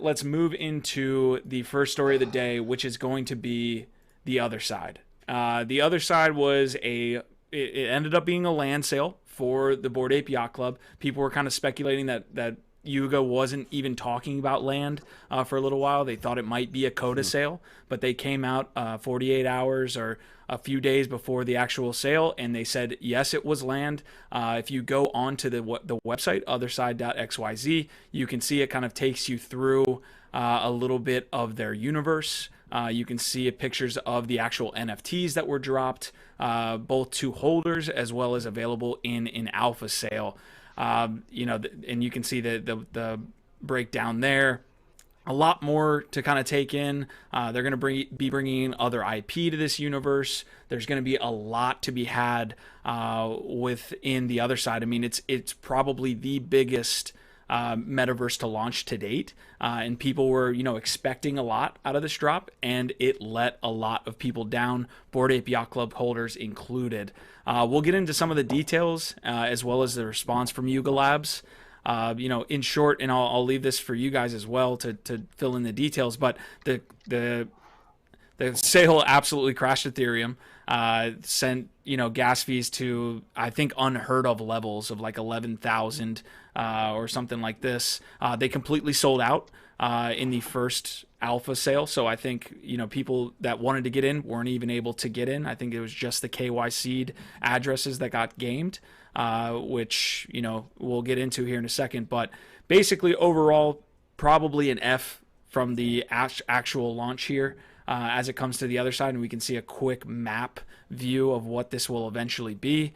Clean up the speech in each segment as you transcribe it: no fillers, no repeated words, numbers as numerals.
let's move into the first story of the day, which is going to be the other side. The other side was it ended up being a land sale for the Bored Ape Yacht Club. People were kind of speculating that Yuga wasn't even talking about land for a little while. They thought it might be a coda sale, but they came out 48 hours or a few days before the actual sale, and they said yes, it was land. If you go onto the website otherside.xyz, you can see it kind of takes you through a little bit of their universe. You can see pictures of the actual NFTs that were dropped, both to holders as well as available in an alpha sale. And you can see the breakdown there. A lot more to kind of take in. They're going to be bringing in other IP to this universe. There's going to be a lot to be had within the other side. I mean, it's probably the biggest metaverse to launch to date, and people were expecting a lot out of this drop, and it let a lot of people down, Bored Ape Yacht Club holders included. We'll get into some of the details as well as the response from Yuga Labs. In short, and I'll leave this for you guys as well to fill in the details, but the sale absolutely crashed Ethereum, sent gas fees to, I think, unheard of levels of like 11,000 or something like this. They completely sold out in the first alpha sale, so I think people that wanted to get in weren't even able to get in. I think it was just the KYC'd addresses that got gamed, which we'll get into here in a second. But basically, overall, probably an F from the actual launch here. As it comes to the other side, and we can see a quick map view of what this will eventually be,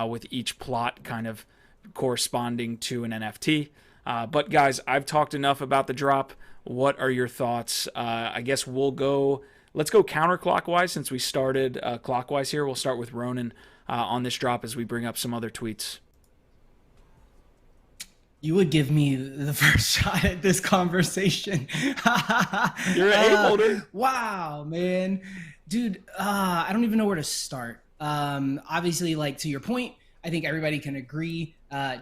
with each plot kind of corresponding to an NFT. But guys, I've talked enough about the drop. What are your thoughts? I guess let's go counterclockwise since we started clockwise here. We'll start with Ronan on this drop as we bring up some other tweets. You would give me the first shot at this conversation. You're an ape holder. Wow, man. Dude, I don't even know where to start. Obviously, like, to your point, I think everybody can agree.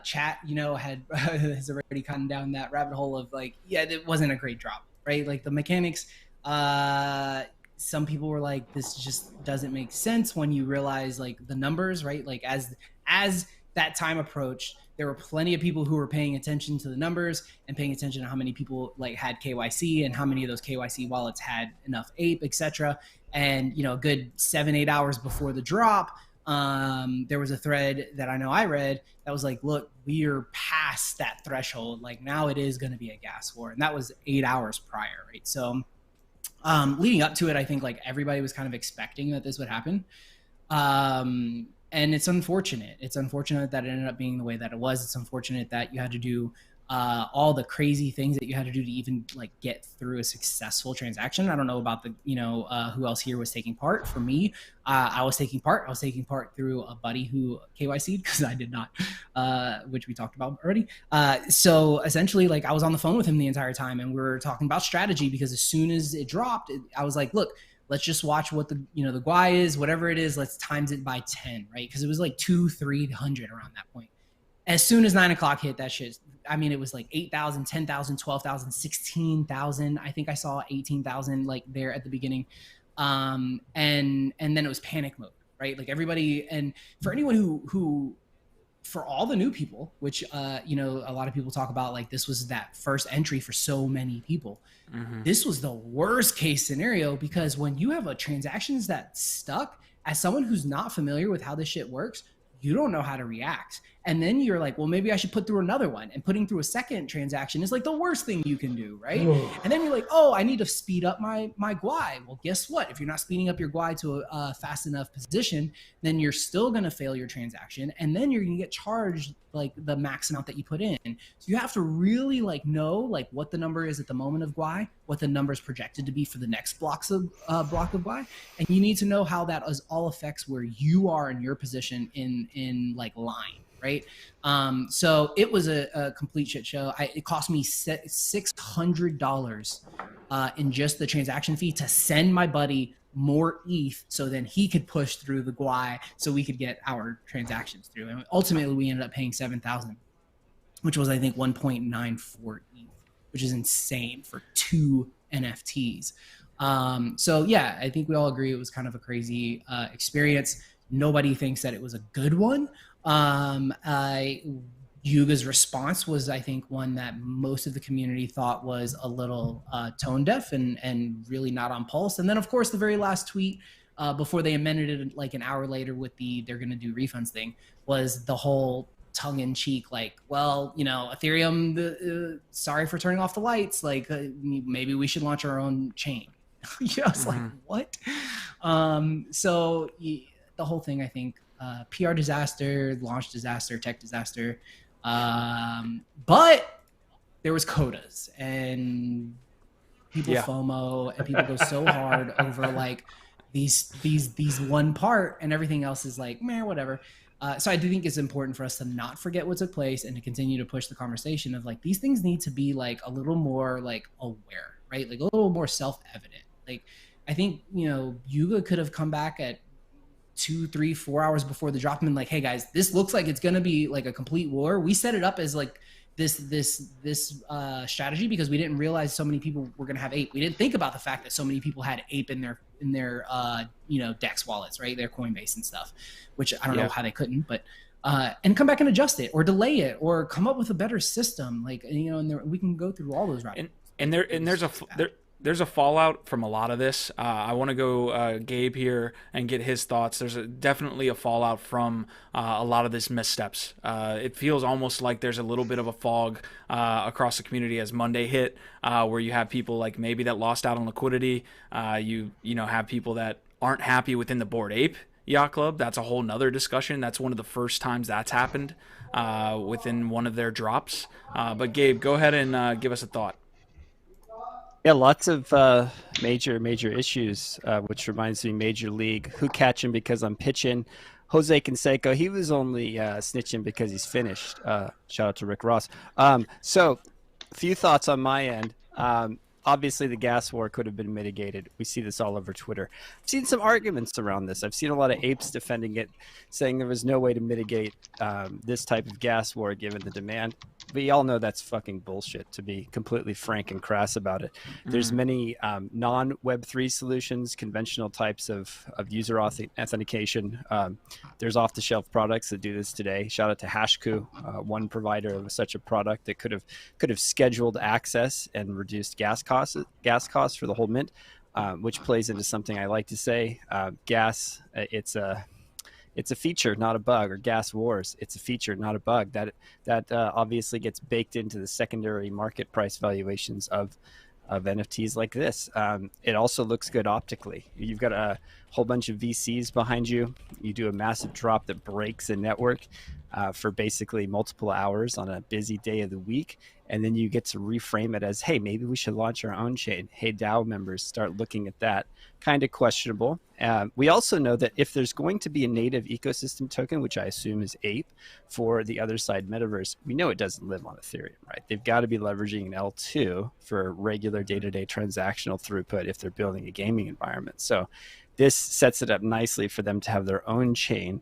Chat, has already gone down that rabbit hole of like, yeah, it wasn't a great drop, right? Like the mechanics, some people were like, this just doesn't make sense when you realize like the numbers, right? Like as that time approached, there were plenty of people who were paying attention to the numbers and paying attention to how many people like had KYC and how many of those KYC wallets had enough ape, etc. And a good 7-8 hours before the drop, there was a thread that I know I read that was like, look, we are past that threshold. Like now it is going to be a gas war, and that was 8 hours prior, right? So leading up to it, I think like everybody was kind of expecting that this would happen. And it's unfortunate. It's unfortunate that it ended up being the way that it was. It's unfortunate that you had to do all the crazy things that you had to do to even like get through a successful transaction. I don't know about the, who else here was taking part. For me, I was taking part. I was taking part through a buddy who KYC'd because I did not, which we talked about already. So essentially, like I was on the phone with him the entire time, and we were talking about strategy because as soon as it dropped, I was like, look, let's just watch what the GUI is, whatever it is, let's times it by 10, right? Because it was like 200-300 around that point. As soon as 9 o'clock hit, that shit, I mean, it was like 8,000, 10,000, 12,000, 16,000. I think I saw 18,000 like there at the beginning. And then it was panic mode, right? Like everybody, and for anyone who for all the new people, which, a lot of people talk about, like this was that first entry for so many people. Mm-hmm. This was the worst case scenario because when you have a transactions that stuck, as someone who's not familiar with how this shit works, you don't know how to react. And then you're like, well, maybe I should put through another one. And putting through a second transaction is like the worst thing you can do, right? And then you're like, oh, I need to speed up my GUI. Well, guess what? If you're not speeding up your GUI to a fast enough position, then you're still going to fail your transaction. And then you're going to get charged like the max amount that you put in. So you have to really like know like what the number is at the moment of GUI, what the number is projected to be for the next block of GUI. And you need to know how that all affects where you are in your position in like line. Right. So it was a complete shit show. It cost me $600 in just the transaction fee to send my buddy more ETH so then he could push through the GUI so we could get our transactions through. And ultimately we ended up paying 7,000, which was, I think, 1.94 ETH, which is insane for 2 NFTs. So yeah, I think we all agree it was kind of a crazy experience. Nobody thinks that it was a good one. Yuga's response was, I think, one that most of the community thought was a little tone deaf and really not on pulse. And then, of course, the very last tweet before they amended it like an hour later with the they're going to do refunds thing was the whole tongue-in-cheek, like, well, you know, Ethereum, sorry for turning off the lights. Like, maybe we should launch our own chain. You know, it's like, what? So the whole thing, I think, PR disaster, launch disaster, tech disaster. But there was codas and people FOMO and people go so hard over like these one part, and everything else is like, meh, whatever. So I do think it's important for us to not forget what took place and to continue to push the conversation of like, these things need to be like a little more like aware, right? Like a little more self-evident. Like, I think, you know, Yuga could have come back at 2, 3, 4 hours before the drop and been like, hey guys, this looks like it's going to be like a complete war. We set it up as like this strategy because we didn't realize so many people were going to have ape. We didn't think about the fact that so many people had ape in their you know, Dex wallets, right? Their Coinbase and stuff, which I don't know how they couldn't, but and come back and adjust it or delay it or come up with a better system. Like, you know, and we can go through all those routes. There's a fallout from a lot of this. I want to go Gabe here and get his thoughts. There's definitely a fallout from a lot of this missteps. It feels almost like there's a little bit of a fog across the community as Monday hit, where you have people like maybe that lost out on liquidity. You know, have people that aren't happy within the Bored Ape Yacht Club. That's a whole nother discussion. That's one of the first times that's happened within one of their drops. But Gabe, go ahead and give us a thought. Yeah, lots of major issues, which reminds me, Major League. Who catching because I'm pitching? Jose Canseco, he was only snitching because he's finished. Shout out to Rick Ross. So, a few thoughts on my end. Obviously, the gas war could have been mitigated. We see this all over Twitter. I've seen some arguments around this. I've seen a lot of apes defending it, saying there was no way to mitigate this type of gas war given the demand. We all know that's fucking bullshit, to be completely frank and crass about it. There's many non-Web3 solutions, conventional types of user authentication. There's off-the-shelf products that do this today. Shout out to Hashku, one provider of such a product that could have scheduled access and reduced gas costs for the whole mint, which plays into something I like to say. Gas, it's a feature, not a bug, or gas wars. It's a feature, not a bug. That obviously gets baked into the secondary market price valuations of NFTs like this. It also looks good optically. You've got a whole bunch of VCs behind you. You do a massive drop that breaks a network for basically multiple hours on a busy day of the week. And then you get to reframe it as, hey, maybe we should launch our own chain. Hey, DAO members, start looking at that. Kind of questionable. We also know that if there's going to be a native ecosystem token, which I assume is Ape, for the Otherside Metaverse, we know it doesn't live on Ethereum, right? They've got to be leveraging an L2 for regular day-to-day transactional throughput if they're building a gaming environment. So this sets it up nicely for them to have their own chain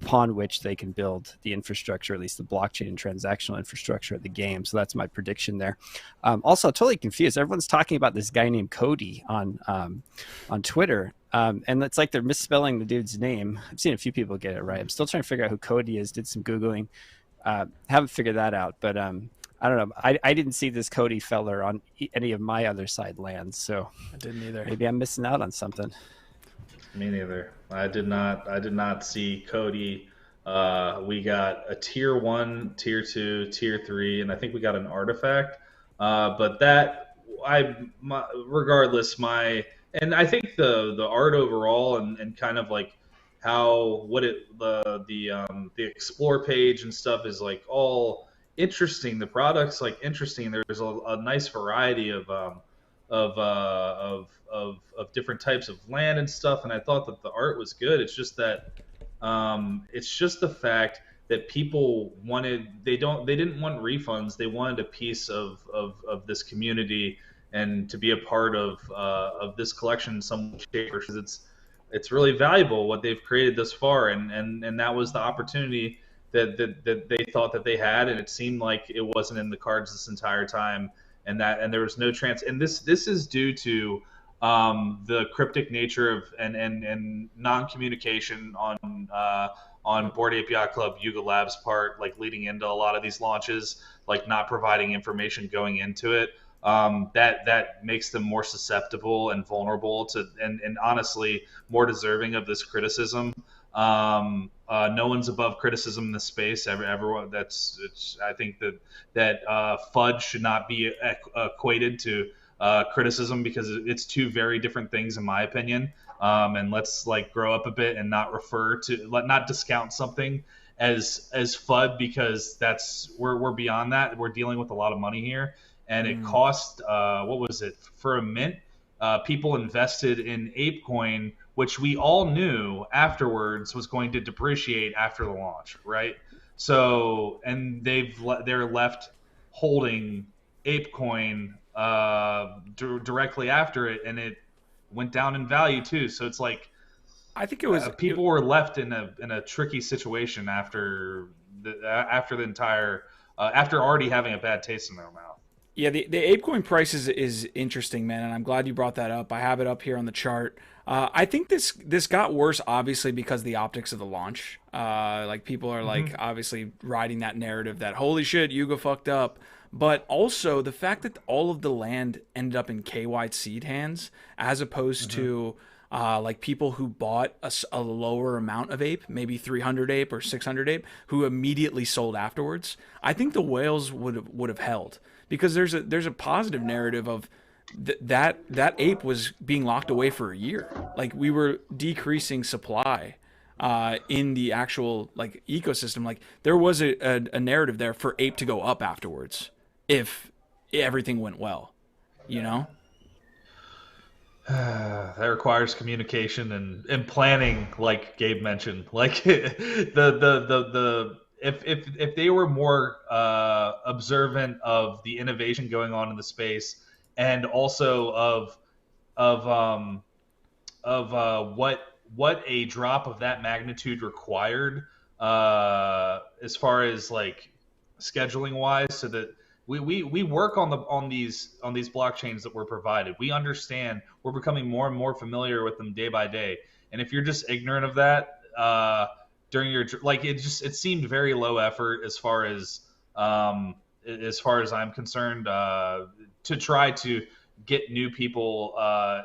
upon which they can build the infrastructure, at least the blockchain and transactional infrastructure of the game. So that's my prediction there. Also, totally confused. Everyone's talking about this guy named Cody on Twitter. And it's like they're misspelling the dude's name. I've seen a few people get it right. I'm still trying to figure out who Cody is. Did some Googling. Haven't figured that out. But I don't know. I didn't see this Cody feller on any of my Otherside lands. So I didn't either. Maybe I'm missing out on something. Me neither. I did not see Cody. We got a tier 1, tier 2, tier 3, and I think we got an artifact. But that regardless, and I think the art overall and kind of like how the explore page and stuff is like all interesting. The product's like interesting. There's a nice variety of different types of land and stuff, and I thought that the art was good. It's just that it's just the fact that people they didn't want refunds. They wanted a piece of this community and to be a part of this collection in some shape, because it's really valuable what they've created thus far, and that was the opportunity that they thought that they had, and it seemed like it wasn't in the cards this entire time. and there was no and this is due to the cryptic nature of and non-communication on Bored Ape Yacht Club Yuga Labs part, like leading into a lot of these launches, like not providing information going into it. That makes them more susceptible and vulnerable to, and honestly more deserving of this criticism. No one's above criticism in this space. Everyone, I think that FUD should not be equated to criticism, because it's two very different things in my opinion. And let's like grow up a bit and not not discount something as FUD, because we're beyond that. We're dealing with a lot of money here, and it cost what was it for a mint? People invested in ApeCoin, which we all knew afterwards was going to depreciate after the launch, right? So, and they're left holding ApeCoin directly after it, and it went down in value too. So it's like, I think it was people were left in a tricky situation after the entire after already having a bad taste in their mouth. Yeah, the ApeCoin price is interesting, man, and I'm glad you brought that up. I have it up here on the chart. I think this got worse, obviously, because of the optics of the launch. Like people are like obviously riding that narrative that holy shit, Yuga fucked up. But also the fact that all of the land ended up in KYC hands, as opposed to like people who bought a lower amount of ape, maybe 300 ape or 600 ape, who immediately sold afterwards. I think the whales would have held, because there's a positive narrative of that ape was being locked away for a year. Like we were decreasing supply in the actual like ecosystem. Like there was a narrative there for ape to go up afterwards if everything went well, you know? That requires communication and planning, like Gabe mentioned. Like if they were more observant of the innovation going on in the space, and also of what a drop of that magnitude required, as far as like scheduling wise, so that we work on these blockchains that we're provided. We understand. We're becoming more and more familiar with them day by day. And if you're just ignorant of that during your, like, it seemed very low effort as far as I'm concerned, to try to get new people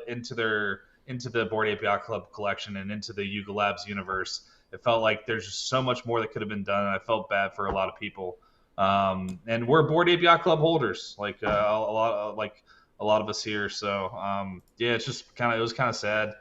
into the Bored Ape Yacht Club collection and into the Yuga Labs universe. It felt like there's just so much more that could have been done, and I felt bad for a lot of people. And we're Bored Ape Yacht Club holders, like a lot of us here. So yeah, it was kind of sad.